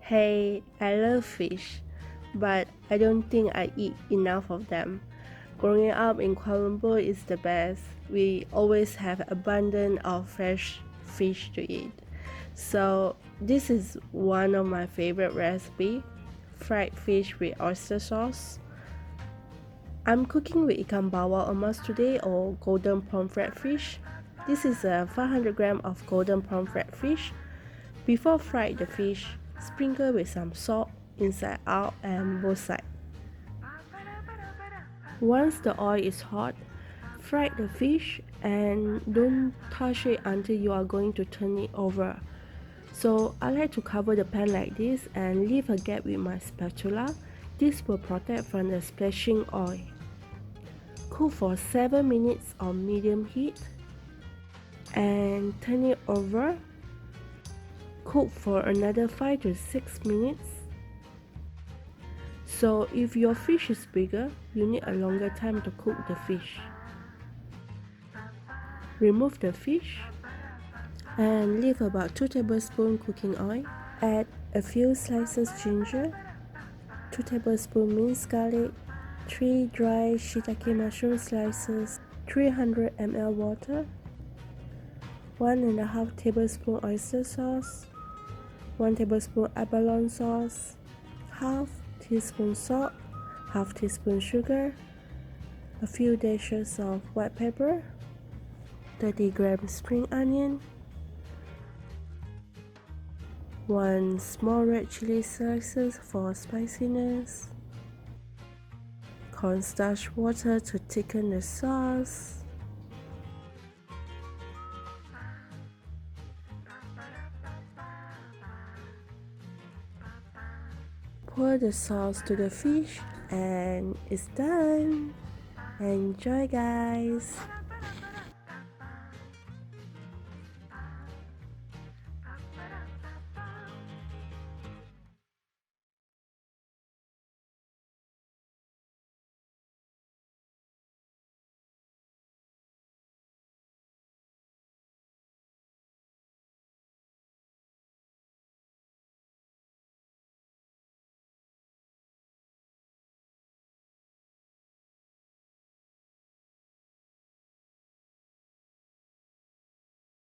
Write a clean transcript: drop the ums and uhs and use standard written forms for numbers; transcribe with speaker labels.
Speaker 1: Hey, I love fish, but I don't think I eat enough of them. Growing up in Kuala Lumpur is the best. We always have abundance of fresh fish to eat. So this is one of my favorite recipe, fried fish with oyster sauce. I'm cooking with ikan bawal emas today, or golden pomfret fish. This is a 500 gram of golden pomfret fish. Before fry the fish, sprinkle with some salt inside out and both sides. Once the oil is hot, fry the fish and don't touch it until you are going to turn it over. So I like to cover the pan like this and leave a gap with my spatula. This will protect from the splashing oil. Cook for 7 minutes on medium heat and turn it over. Cook for another 5 to 6 minutes. So if your fish is bigger, you need a longer time to cook the fish. Remove the fish and leave about 2 tablespoons cooking oil. Add a few slices ginger, 2 tablespoons minced garlic, 3 dried shiitake mushroom slices, 300 ml water, 1.5 tablespoon oyster sauce, 1 tablespoon abalone sauce, half teaspoon salt, half teaspoon sugar, a few dashes of white pepper, 30 grams spring onion, 1 small red chilli slices for spiciness, cornstarch water to thicken the sauce, pour the sauce to the fish and it's done. Enjoy, guys!